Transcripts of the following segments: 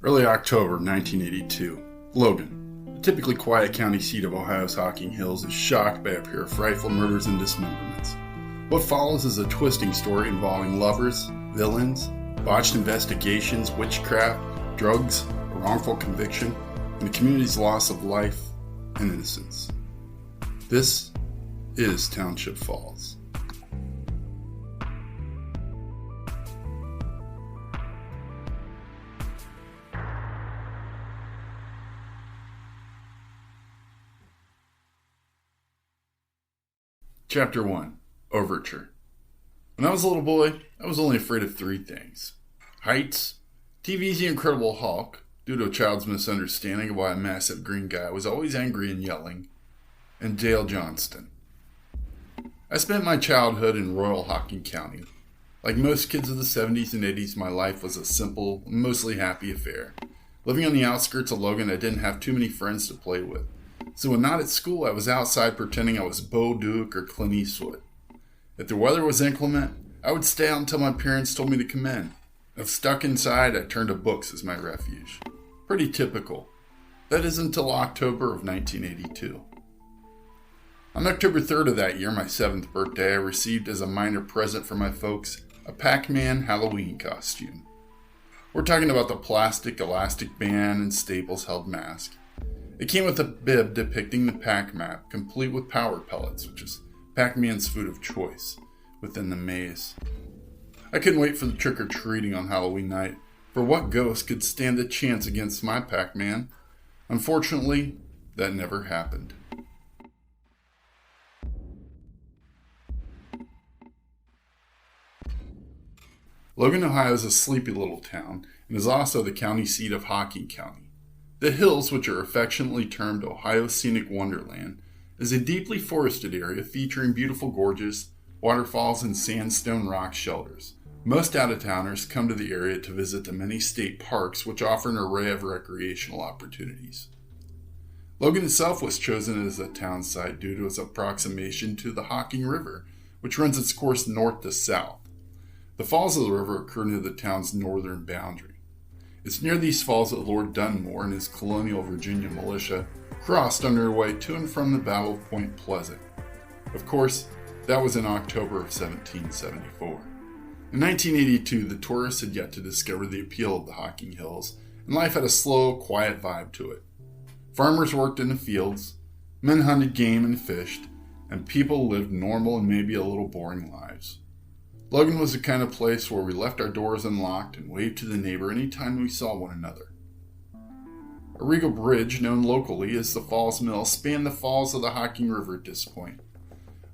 Early October 1982, Logan, the typically quiet county seat of Ohio's Hocking Hills, is shocked by a pair of frightful murders and dismemberments. What follows is a twisting story involving lovers, villains, botched investigations, witchcraft, drugs, a wrongful conviction, and the community's loss of life and innocence. This is Township Falls. Chapter 1. Overture. When I was a little boy, I was only afraid of three things. Heights, TV's The Incredible Hulk, due to a child's misunderstanding of why a massive green guy was always angry and yelling, and Dale Johnston. I spent my childhood in rural Hocking County. Like most kids of the 70s and 80s, my life was a simple, mostly happy affair. Living on the outskirts of Logan, I didn't have too many friends to play with. So when not at school, I was outside pretending I was Bo Duke or Clint Eastwood. If the weather was inclement, I would stay out until my parents told me to come in. If stuck inside, I turned to books as my refuge. Pretty typical. That is until October of 1982. On October 3rd of that year, my 7th birthday, I received as a minor present from my folks a Pac-Man Halloween costume. We're talking about the plastic elastic band and Staples-held mask. It came with a bib depicting the Pac map, complete with power pellets, which is Pac-Man's food of choice, within the maze. I couldn't wait for the trick-or-treating on Halloween night, for what ghost could stand a chance against my Pac-Man? Unfortunately, that never happened. Logan, Ohio is a sleepy little town, and is also the county seat of Hocking County. The hills, which are affectionately termed Ohio's Scenic Wonderland, is a deeply forested area featuring beautiful gorges, waterfalls, and sandstone rock shelters. Most out-of-towners come to the area to visit the many state parks, which offer an array of recreational opportunities. Logan itself was chosen as a town site due to its approximation to the Hocking River, which runs its course north to south. The falls of the river occur near the town's northern boundary. It's near these falls that Lord Dunmore and his colonial Virginia militia crossed on their way to and from the Battle of Point Pleasant. Of course, that was in October of 1774. In 1982, the tourists had yet to discover the appeal of the Hocking Hills, and life had a slow, quiet vibe to it. Farmers worked in the fields, men hunted game and fished, and people lived normal and maybe a little boring lives. Logan was the kind of place where we left our doors unlocked and waved to the neighbor anytime we saw one another. A regal bridge, known locally as the Falls Mill, spanned the falls of the Hocking River at this point.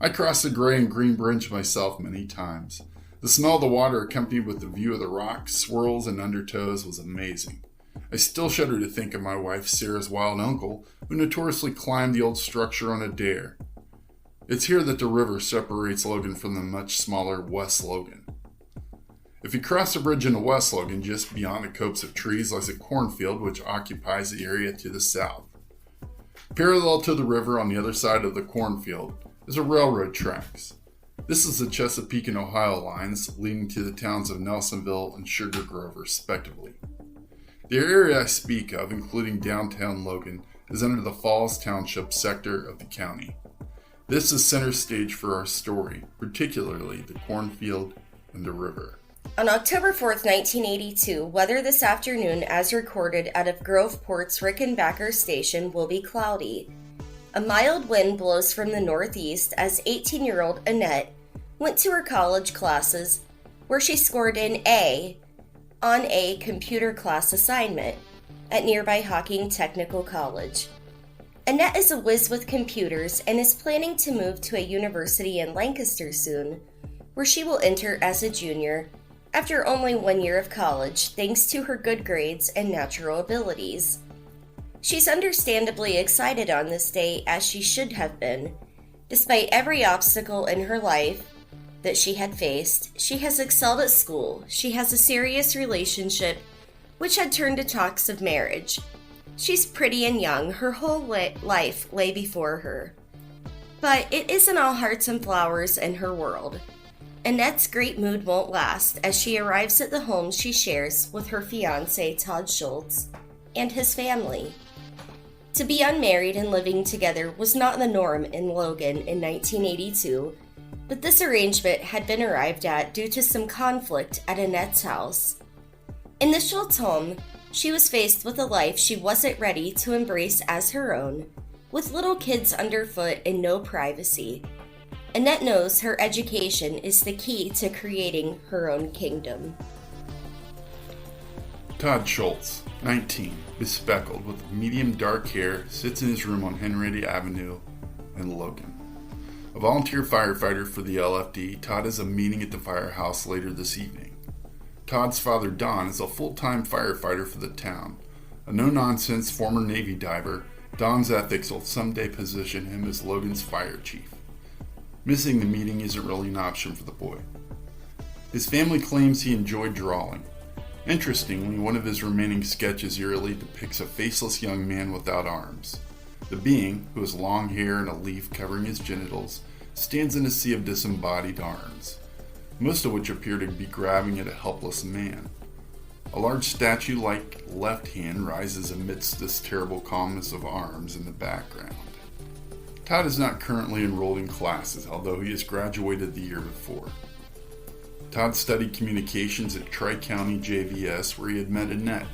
I crossed the gray and green bridge myself many times. The smell of the water, accompanied with the view of the rocks, swirls, and undertows, was amazing. I still shudder to think of my wife Sarah's wild uncle, who notoriously climbed the old structure on a dare. It's here that the river separates Logan from the much smaller West Logan. If you cross the bridge into West Logan, just beyond a copse of trees lies a cornfield which occupies the area to the south. Parallel to the river on the other side of the cornfield is a railroad tracks. This is the Chesapeake and Ohio lines leading to the towns of Nelsonville and Sugar Grove respectively. The area I speak of, including downtown Logan, is under the Falls Township sector of the county. This is center stage for our story, particularly the cornfield and the river. On October 4th, 1982, weather this afternoon, as recorded out of Groveport's Rickenbacker station, will be cloudy. A mild wind blows from the northeast as 18-year-old Annette went to her college classes, where she scored an A on a computer class assignment at nearby Hocking Technical College. Annette is a whiz with computers and is planning to move to a university in Lancaster soon, where she will enter as a junior after only 1 year of college thanks to her good grades and natural abilities. She's understandably excited on this day, as she should have been. Despite every obstacle in her life that she had faced, she has excelled at school. She has a serious relationship, which had turned to talks of marriage. She's pretty and young. Her whole life lay before her. But it isn't all hearts and flowers in her world. Annette's great mood won't last as she arrives at the home she shares with her fiancé, Todd Schultz, and his family. To be unmarried and living together was not the norm in Logan in 1982, but this arrangement had been arrived at due to some conflict at Annette's house. In the Schultz home, she was faced with a life she wasn't ready to embrace as her own, with little kids underfoot and no privacy. Annette knows her education is the key to creating her own kingdom. Todd Schultz, 19, bespectacled with medium dark hair, sits in his room on Henrietta Avenue in Logan. A volunteer firefighter for the LFD, Todd has a meeting at the firehouse later this evening. Todd's father, Don, is a full-time firefighter for the town. A no-nonsense former Navy diver, Don's ethics will someday position him as Logan's fire chief. Missing the meeting isn't really an option for the boy. His family claims he enjoyed drawing. Interestingly, one of his remaining sketches eerily depicts a faceless young man without arms. The being, who has long hair and a leaf covering his genitals, stands in a sea of disembodied arms, most of which appear to be grabbing at a helpless man. A large statue-like left hand rises amidst this terrible calmness of arms in the background. Todd is not currently enrolled in classes, although he has graduated the year before. Todd studied communications at Tri-County JVS, where he had met Annette.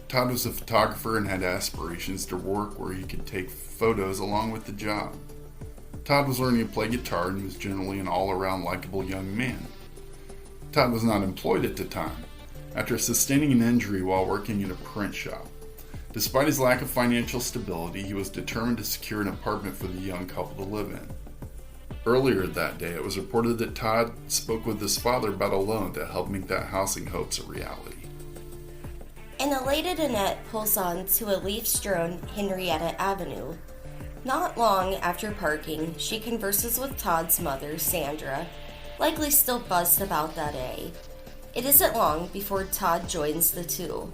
Todd was a photographer and had aspirations to work where he could take photos along with the job. Todd was learning to play guitar and was generally an all-around likable young man. Todd was not employed at the time, after sustaining an injury while working in a print shop. Despite his lack of financial stability, he was determined to secure an apartment for the young couple to live in. Earlier that day, it was reported that Todd spoke with his father about a loan to help make that housing hopes a reality. An elated Annette pulls on to a leaf-strewn Henrietta Avenue. Not long after parking, she converses with Todd's mother, Sandra, likely still buzzed about that day. It isn't long before Todd joins the two.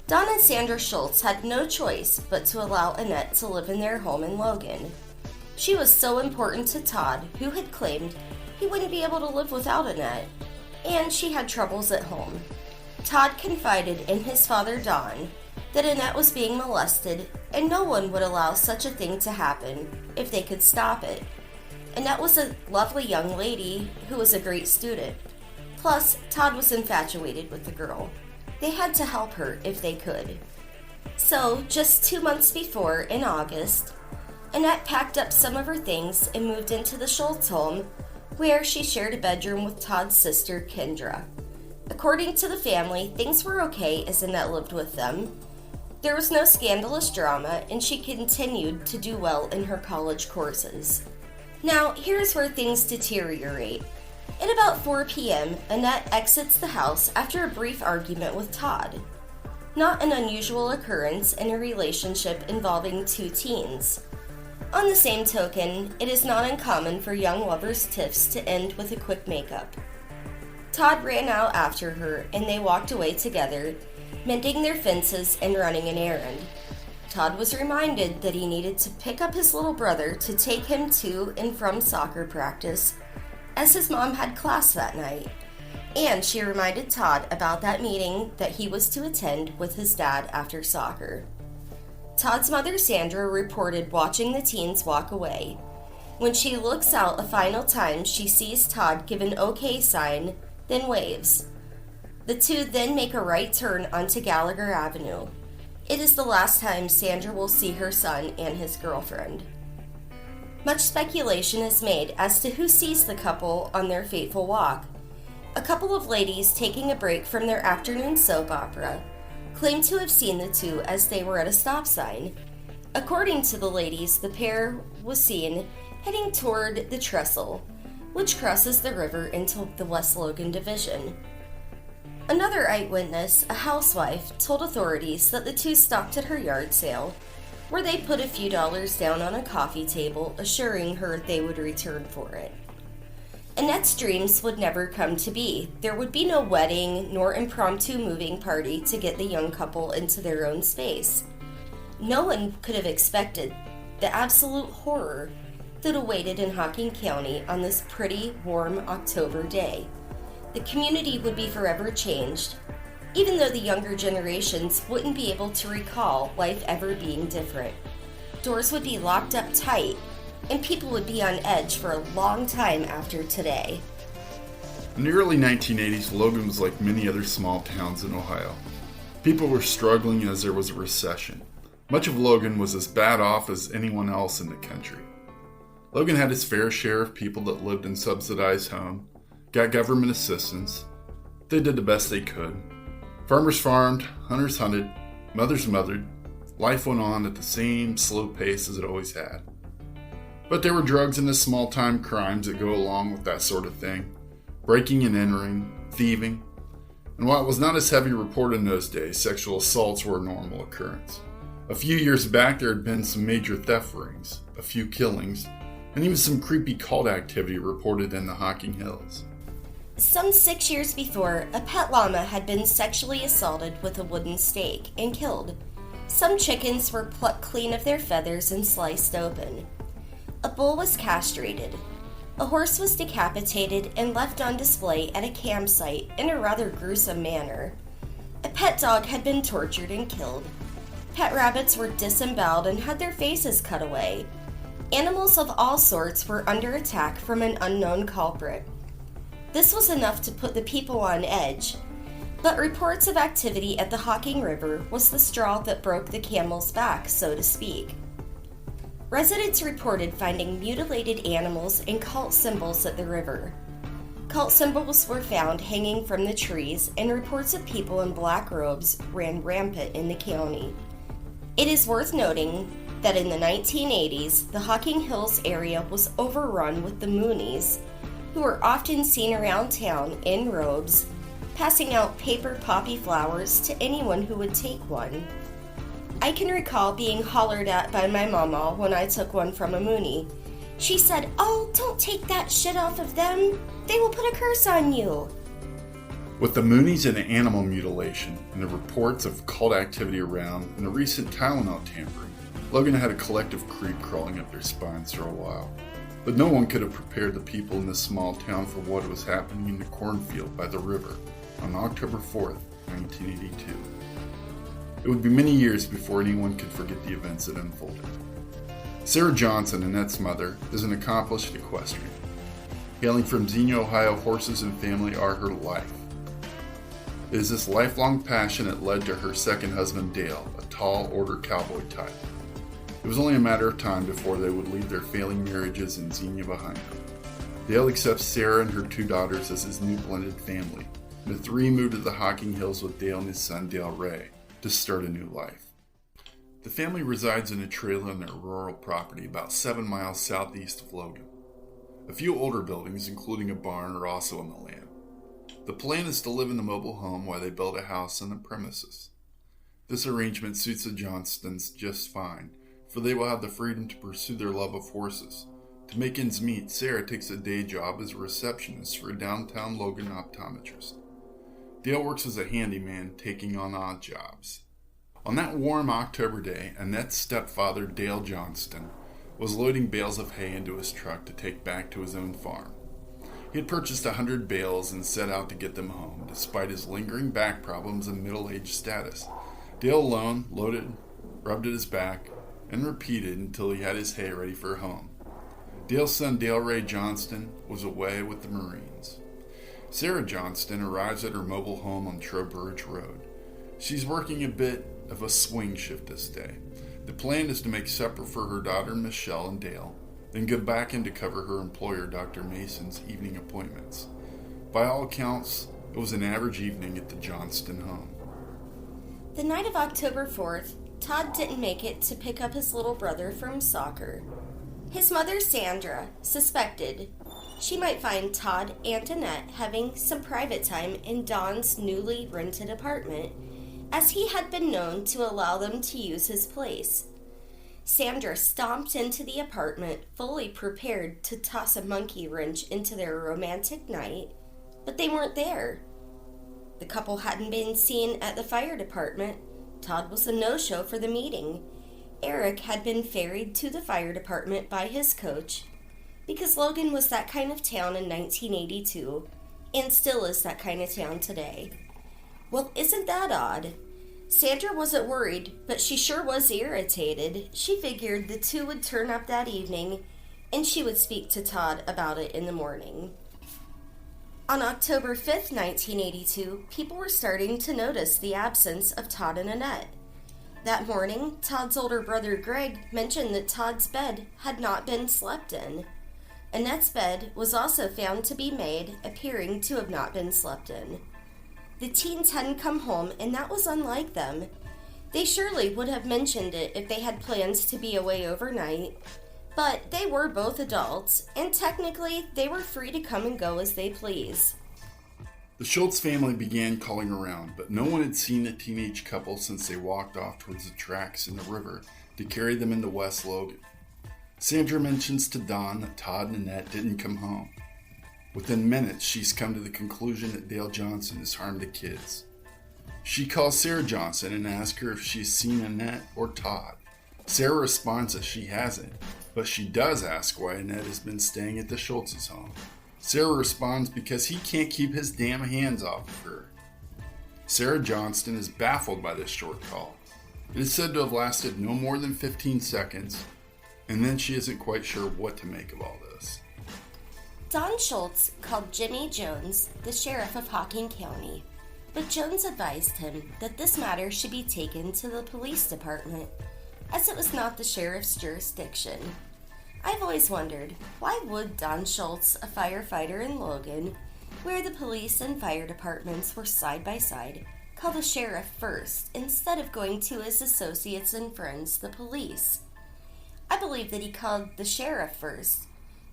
Don and Sandra Schultz had no choice but to allow Annette to live in their home in Logan. She was so important to Todd, who had claimed he wouldn't be able to live without Annette, and she had troubles at home. Todd confided in his father, Don, that Annette was being molested and no one would allow such a thing to happen if they could stop it. Annette was a lovely young lady who was a great student. Plus, Todd was infatuated with the girl. They had to help her if they could. So, just 2 months before, in August, Annette packed up some of her things and moved into the Schultz home, where she shared a bedroom with Todd's sister, Kendra. According to the family, things were okay as Annette lived with them. There was no scandalous drama, and she continued to do well in her college courses. Now, here's where things deteriorate. At about 4 p.m., Annette exits the house after a brief argument with Todd. Not an unusual occurrence in a relationship involving two teens. On the same token, it is not uncommon for young lovers' tiffs to end with a quick makeup. Todd ran out after her, and they walked away together, mending their fences and running an errand. Todd was reminded that he needed to pick up his little brother to take him to and from soccer practice, as his mom had class that night, and she reminded Todd about that meeting that he was to attend with his dad after soccer. Todd's mother, Sandra, reported watching the teens walk away. When she looks out a final time, she sees Todd give an okay sign, then waves. The two then make a right turn onto Gallagher Avenue. It is the last time Sandra will see her son and his girlfriend. Much speculation is made as to who sees the couple on their fateful walk. A couple of ladies taking a break from their afternoon soap opera claim to have seen the two as they were at a stop sign. According to the ladies, the pair was seen heading toward the trestle, which crosses the river into the West Logan Division. Another eyewitness, a housewife, told authorities that the two stopped at her yard sale, where they put a few dollars down on a coffee table, assuring her they would return for it. Annette's dreams would never come to be. There would be no wedding nor impromptu moving party to get the young couple into their own space. No one could have expected the absolute horror that awaited in Hocking County on this pretty, warm October day. The community would be forever changed, even though the younger generations wouldn't be able to recall life ever being different. Doors would be locked up tight, and people would be on edge for a long time after today. In the early 1980s, Logan was like many other small towns in Ohio. People were struggling as there was a recession. Much of Logan was as bad off as anyone else in the country. Logan had his fair share of people that lived in subsidized homes, got government assistance. They did the best they could. Farmers farmed, hunters hunted, mothers mothered. Life went on at the same slow pace as it always had. But there were drugs and the small-time crimes that go along with that sort of thing. Breaking and entering, thieving, and while it was not as heavy reported in those days, sexual assaults were a normal occurrence. A few years back there had been some major theft rings, a few killings, and even some creepy cult activity reported in the Hocking Hills. Some 6 years before, a pet llama had been sexually assaulted with a wooden stake and killed. Some chickens were plucked clean of their feathers and sliced open. A bull was castrated. A horse was decapitated and left on display at a campsite in a rather gruesome manner. A pet dog had been tortured and killed. Pet rabbits were disemboweled and had their faces cut away. Animals of all sorts were under attack from an unknown culprit. This was enough to put the people on edge, but reports of activity at the Hocking River was the straw that broke the camel's back, so to speak. Residents reported finding mutilated animals and cult symbols at the river. Cult symbols were found hanging from the trees, and reports of people in black robes ran rampant in the county. It is worth noting that in the 1980s, the Hocking Hills area was overrun with the Moonies, who were often seen around town in robes, passing out paper poppy flowers to anyone who would take one. I can recall being hollered at by my mama when I took one from a Moonie. She said, "Oh, don't take that shit off of them. They will put a curse on you." With the Moonies and the animal mutilation, and the reports of cult activity around, and the recent Tylenol tampering, Logan had a collective creep crawling up their spines for a while. But no one could have prepared the people in this small town for what was happening in the cornfield by the river on October 4th, 1982. It would be many years before anyone could forget the events that unfolded. Sarah Johnson, Annette's mother, is an accomplished equestrian. Hailing from Xenia, Ohio, horses and family are her life. It is this lifelong passion that led to her second husband, Dale, a tall, order cowboy type. It was only a matter of time before they would leave their failing marriages in Xenia behind them. Dale accepts Sarah and her two daughters as his new blended family, and the three moved to the Hocking Hills with Dale and his son, Dale Ray, to start a new life. The family resides in a trailer on their rural property about 7 miles southeast of Logan. A few older buildings, including a barn, are also on the land. The plan is to live in the mobile home while they build a house on the premises. This arrangement suits the Johnstons just fine, for they will have the freedom to pursue their love of horses. To make ends meet, Sarah takes a day job as a receptionist for a downtown Logan optometrist. Dale works as a handyman, taking on odd jobs. On that warm October day, Annette's stepfather, Dale Johnston, was loading bales of hay into his truck to take back to his own farm. He had purchased 100 bales and set out to get them home, despite his lingering back problems and middle-aged status. Dale alone loaded, rubbed at his back, and repeated until he had his hay ready for home. Dale's son, Dale Ray Johnston, was away with the Marines. Sarah Johnston arrives at her mobile home on Trowbridge Road. She's working a bit of a swing shift this day. The plan is to make supper for her daughter Michelle and Dale, then go back in to cover her employer Dr. Mason's evening appointments. By all accounts, it was an average evening at the Johnston home. The night of October 4th, Todd didn't make it to pick up his little brother from soccer. His mother, Sandra, suspected she might find Todd and Annette having some private time in Don's newly rented apartment, as he had been known to allow them to use his place. Sandra stomped into the apartment, fully prepared to toss a monkey wrench into their romantic night, but they weren't there. The couple hadn't been seen at the fire department. Todd was a no-show for the meeting. Eric had been ferried to the fire department by his coach, because Logan was that kind of town in 1982 and still is that kind of town today. Well, isn't that odd? Sandra wasn't worried, but she sure was irritated. She figured the two would turn up that evening and she would speak to Todd about it in the morning. On October 5th, 1982, people were starting to notice the absence of Todd and Annette. That morning, Todd's older brother Greg mentioned that Todd's bed had not been slept in. Annette's bed was also found to be made, appearing to have not been slept in. The teens hadn't come home, and that was unlike them. They surely would have mentioned it if they had plans to be away overnight, but they were both adults, and technically they were free to come and go as they please. The Schultz family began calling around, but no one had seen the teenage couple since they walked off towards the tracks in the river to carry them into West Logan. Sandra mentions to Don that Todd and Annette didn't come home. Within minutes, she's come to the conclusion that Dale Johnson has harmed the kids. She calls Sarah Johnson and asks her if she's seen Annette or Todd. Sarah responds that she hasn't, but she does ask why Annette has been staying at the Schultz's home. Sarah responds because he can't keep his damn hands off of her. Sarah Johnston is baffled by this short call. It is said to have lasted no more than 15 seconds, and then she isn't quite sure what to make of all this. Don Schultz called Jimmy Jones, the sheriff of Hocking County, but Jones advised him that this matter should be taken to the police department, as it was not the sheriff's jurisdiction. I've always wondered, why would Don Schultz, a firefighter in Logan, where the police and fire departments were side by side, call the sheriff first instead of going to his associates and friends, the police? I believe that he called the sheriff first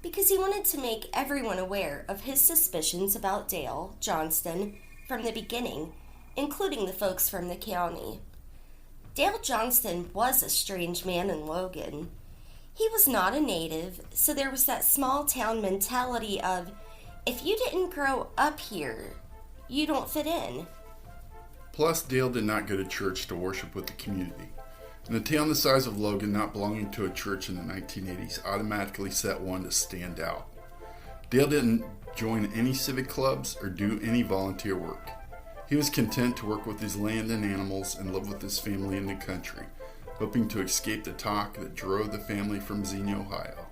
because he wanted to make everyone aware of his suspicions about Dale Johnston from the beginning, including the folks from the county. Dale Johnston was a strange man in Logan. He was not a native, so there was that small town mentality of, if you didn't grow up here, you don't fit in. Plus, Dale did not go to church to worship with the community. And a town the size of Logan not belonging to a church in the 1980s automatically set one to stand out. Dale didn't join any civic clubs or do any volunteer work. He was content to work with his land and animals and live with his family in the country, hoping to escape the talk that drove the family from Xenia, Ohio.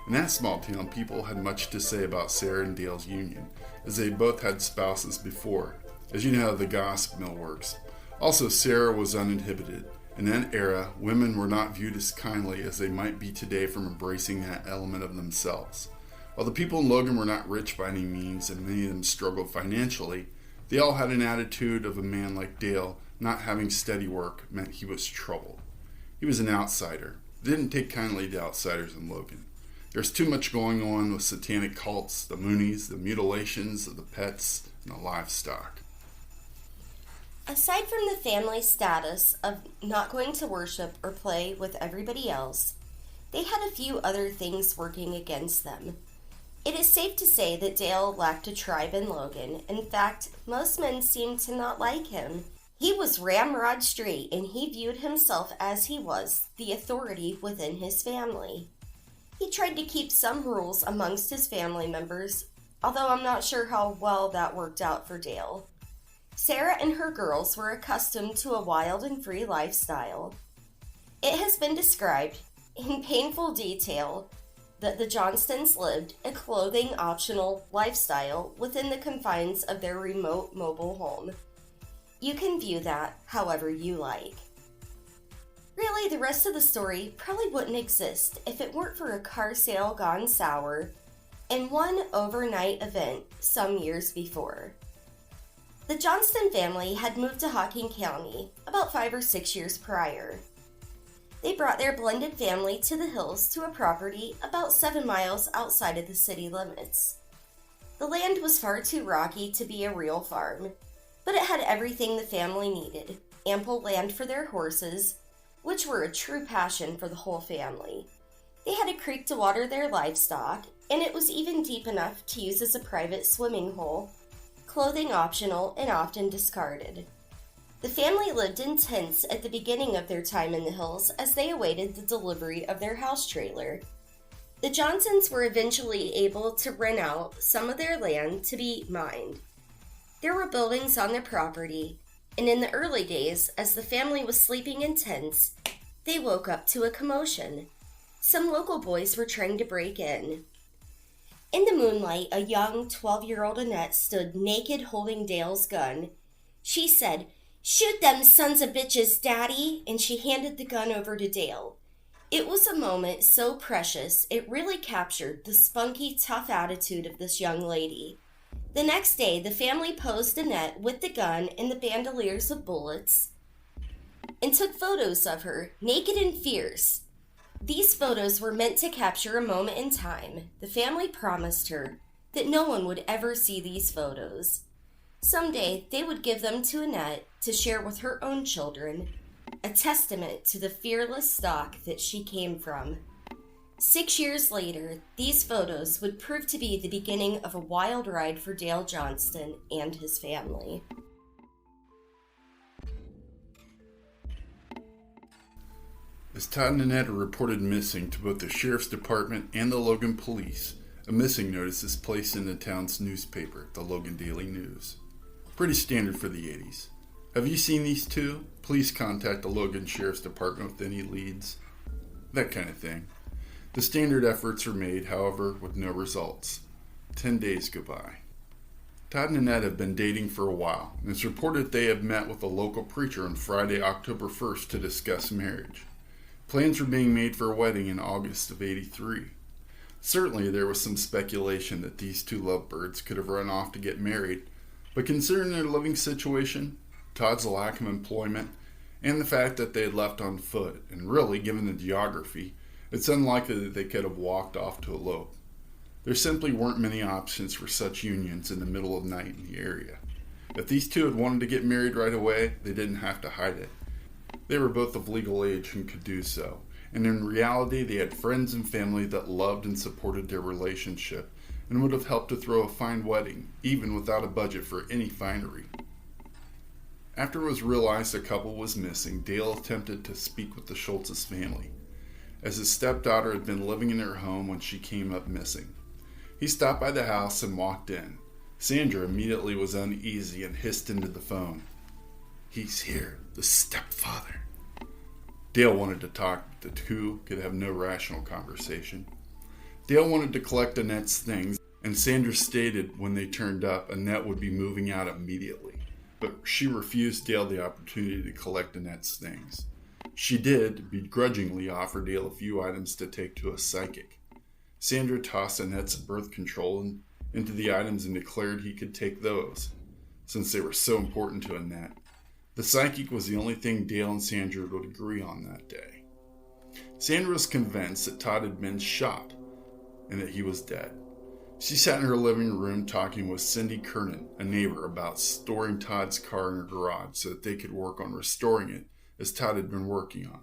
In that small town, people had much to say about Sarah and Dale's union, as they both had spouses before. As you know how the gossip mill works. Also, Sarah was uninhibited. In that era, women were not viewed as kindly as they might be today from embracing that element of themselves. While the people in Logan were not rich by any means, and many of them struggled financially, they all had an attitude of a man like Dale not having steady work meant he was trouble. He was an outsider. They didn't take kindly to outsiders in Logan. There's too much going on with satanic cults, the Moonies, the mutilations of the pets, and the livestock. Aside from the family status of not going to worship or play with everybody else, they had a few other things working against them. It is safe to say that Dale lacked a tribe in Logan. In fact, most men seemed to not like him. He was ramrod straight, and he viewed himself as he was, the authority within his family. He tried to keep some rules amongst his family members, although I'm not sure how well that worked out for Dale. Sarah and her girls were accustomed to a wild and free lifestyle. It has been described in painful detail that the Johnstons lived a clothing-optional lifestyle within the confines of their remote mobile home. You can view that however you like. Really, the rest of the story probably wouldn't exist if it weren't for a car sale gone sour and one overnight event some years before. The Johnston family had moved to Hocking County about 5 or 6 years prior. They brought their blended family to the hills to a property about 7 miles outside of the city limits. The land was far too rocky to be a real farm, but it had everything the family needed: ample land for their horses, which were a true passion for the whole family. They had a creek to water their livestock, and it was even deep enough to use as a private swimming hole, clothing optional and often discarded. The family lived in tents at the beginning of their time in the hills as they awaited the delivery of their house trailer. The Johnsons were eventually able to rent out some of their land to be mined. There were buildings on their property, and in the early days, as the family was sleeping in tents, they woke up to a commotion. Some local boys were trying to break in. In the moonlight, a young 12-year-old Annette stood naked holding Dale's gun. She said, "Shoot them sons of bitches, Daddy," and she handed the gun over to Dale. It was a moment so precious, it really captured the spunky, tough attitude of this young lady. The next day, the family posed Annette with the gun and the bandoliers of bullets and took photos of her, naked and fierce. These photos were meant to capture a moment in time. The family promised her that no one would ever see these photos. Someday, they would give them to Annette to share with her own children, a testament to the fearless stock that she came from. 6 years later, these photos would prove to be the beginning of a wild ride for Dale Johnston and his family. As Todd and Annette are reported missing to both the Sheriff's Department and the Logan Police, a missing notice is placed in the town's newspaper, the Logan Daily News. Pretty standard for the 80s. Have you seen these two? Please contact the Logan Sheriff's Department with any leads. That kind of thing. The standard efforts are made, however, with no results. 10 days go by. Todd and Annette have been dating for a while, and it's reported they have met with a local preacher on Friday, October 1st to discuss marriage. Plans were being made for a wedding in August of '83. Certainly there was some speculation that these two lovebirds could have run off to get married, but considering their living situation, Todd's lack of employment, and the fact that they had left on foot, and really, given the geography, it's unlikely that they could have walked off to elope. There simply weren't many options for such unions in the middle of night in the area. If these two had wanted to get married right away, they didn't have to hide it. They were both of legal age and could do so, and in reality they had friends and family that loved and supported their relationship and would have helped to throw a fine wedding, even without a budget for any finery. After it was realized the couple was missing, Dale attempted to speak with the Schultz's family, as his stepdaughter had been living in their home when she came up missing. He stopped by the house and walked in. Sandra immediately was uneasy and hissed into the phone, "He's here, the stepfather." Dale wanted to talk, but the two could have no rational conversation. Dale wanted to collect Annette's things, and Sandra stated when they turned up, Annette would be moving out immediately, but she refused Dale the opportunity to collect Annette's things. She did begrudgingly offer Dale a few items to take to a psychic. Sandra tossed Annette's birth control into the items and declared he could take those, since they were so important to Annette. The psychic was the only thing Dale and Sandra would agree on that day. Sandra was convinced that Todd had been shot and that he was dead. She sat in her living room talking with Cindy Kernan, a neighbor, about storing Todd's car in her garage so that they could work on restoring it as Todd had been working on.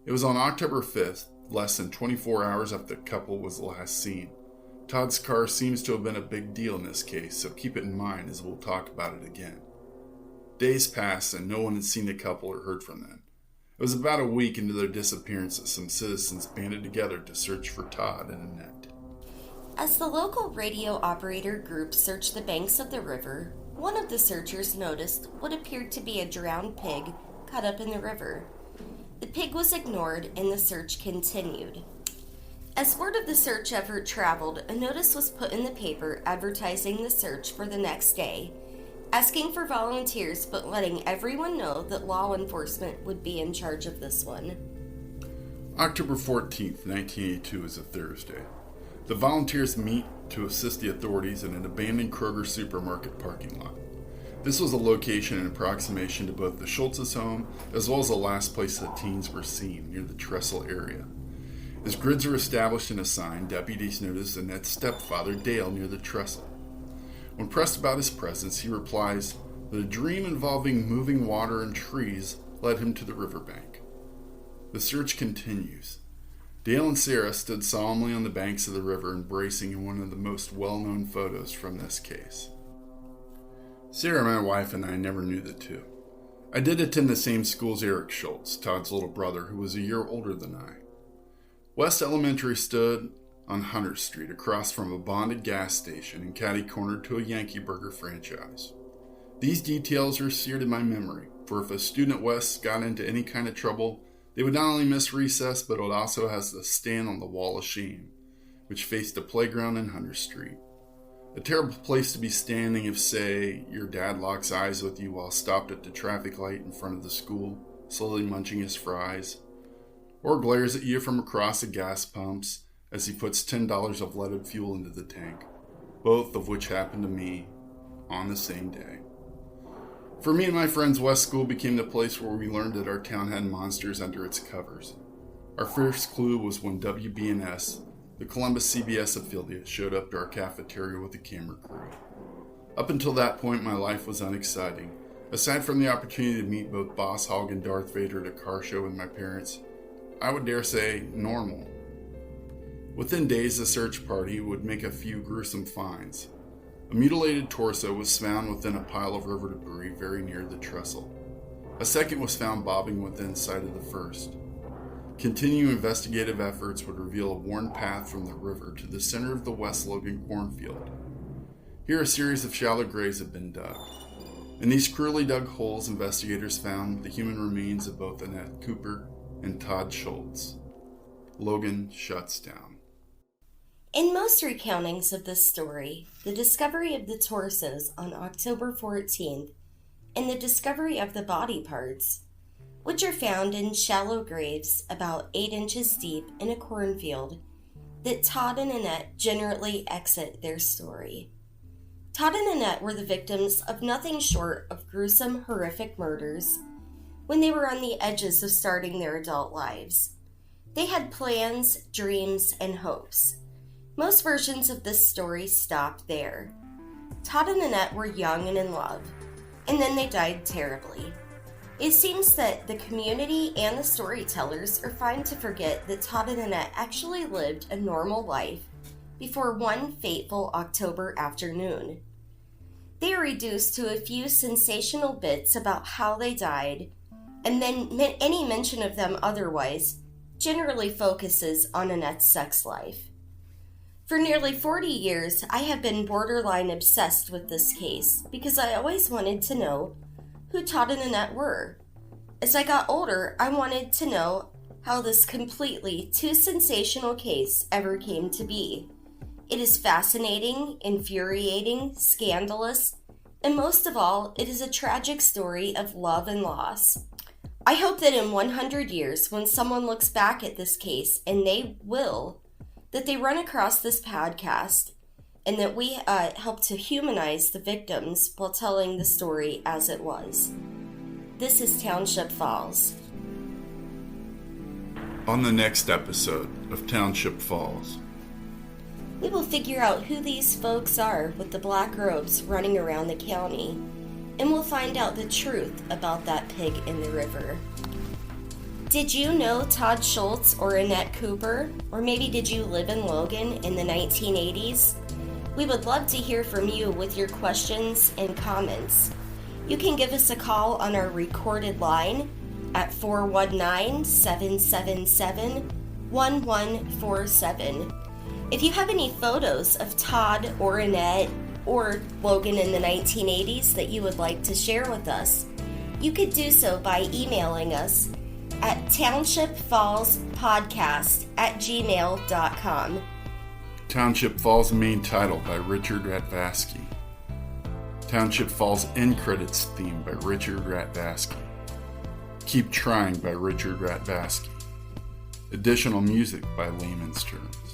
It was on October 5th, less than 24 hours after the couple was last seen. Todd's car seems to have been a big deal in this case, so keep it in mind as we'll talk about it again. Days passed and no one had seen the couple or heard from them. It was about a week into their disappearance that some citizens banded together to search for Todd and Annette. As the local radio operator group searched the banks of the river, one of the searchers noticed what appeared to be a drowned pig caught up in the river. The pig was ignored and the search continued. As word of the search effort traveled, a notice was put in the paper advertising the search for the next day, asking for volunteers but letting everyone know that law enforcement would be in charge of this one. October 14th, 1982 is a Thursday. The volunteers meet to assist the authorities in an abandoned Kroger supermarket parking lot. This was a location in approximation to both the Schultz's home as well as the last place the teens were seen, near the trestle area. As grids were established and assigned, deputies noticed Annette's stepfather, Dale, near the trestle. When pressed about his presence, he replies that a dream involving moving water and trees led him to the riverbank. The search continues. Dale and Sarah stood solemnly on the banks of the river, embracing in one of the most well-known photos from this case. Sarah, my wife, and I never knew the two. I did attend the same school as Eric Schultz, Todd's little brother, who was a year older than I. West Elementary stood on Hunter Street across from a bonded gas station and catty-cornered to a Yankee Burger franchise. These details are seared in my memory, for if a student at West got into any kind of trouble, they would not only miss recess, but would also have to stand on the Wall of Shame, which faced a playground in Hunter Street. A terrible place to be standing if, say, your dad locks eyes with you while stopped at the traffic light in front of the school, slowly munching his fries, or glares at you from across the gas pumps as he puts $10 of leaded fuel into the tank, both of which happened to me on the same day. For me and my friends, West School became the place where we learned that our town had monsters under its covers. Our first clue was when WBNS, the Columbus CBS affiliate, showed up to our cafeteria with a camera crew. Up until that point, my life was unexciting. Aside from the opportunity to meet both Boss Hogg and Darth Vader at a car show with my parents, I would dare say normal. Within days, the search party would make a few gruesome finds. A mutilated torso was found within a pile of river debris very near the trestle. A second was found bobbing within sight of the first. Continuing investigative efforts would reveal a worn path from the river to the center of the West Logan cornfield. Here, a series of shallow graves had been dug. In these cruelly dug holes, investigators found the human remains of both Annette Cooper and Todd Schultz. Logan shuts down. In most recountings of this story, the discovery of the torsos on October 14th and the discovery of the body parts, which are found in shallow graves about 8 inches deep in a cornfield, that Todd and Annette generally exit their story. Todd and Annette were the victims of nothing short of gruesome, horrific murders when they were on the edges of starting their adult lives. They had plans, dreams, and hopes. Most versions of this story stopped there. Todd and Annette were young and in love, and then they died terribly. It seems that the community and the storytellers are fine to forget that Todd and Annette actually lived a normal life before one fateful October afternoon. They are reduced to a few sensational bits about how they died, and then any mention of them otherwise generally focuses on Annette's sex life. For nearly 40 years, I have been borderline obsessed with this case because I always wanted to know who Todd and Annette were. As I got older, I wanted to know how this completely too sensational case ever came to be. It is fascinating, infuriating, scandalous, and most of all, it is a tragic story of love and loss. I hope that in 100 years, when someone looks back at this case, and they will, that they run across this podcast and that we help to humanize the victims while telling the story as it was. This is Township Falls. On the next episode of Township Falls, we will figure out who these folks are with the black robes running around the county, and we'll find out the truth about that pig in the river. Did you know Todd Schultz or Annette Cooper? Or maybe did you live in Logan in the 1980s? We would love to hear from you with your questions and comments. You can give us a call on our recorded line at 419-777-1147. If you have any photos of Todd or Annette or Logan in the 1980s that you would like to share with us, you could do so by emailing us at townshipfallspodcast@gmail.com. Township Falls main title by Richard Ratvasky. Township Falls end credits theme by Richard Ratvasky. Keep Trying by Richard Ratvasky. Additional music by Layman's Terms.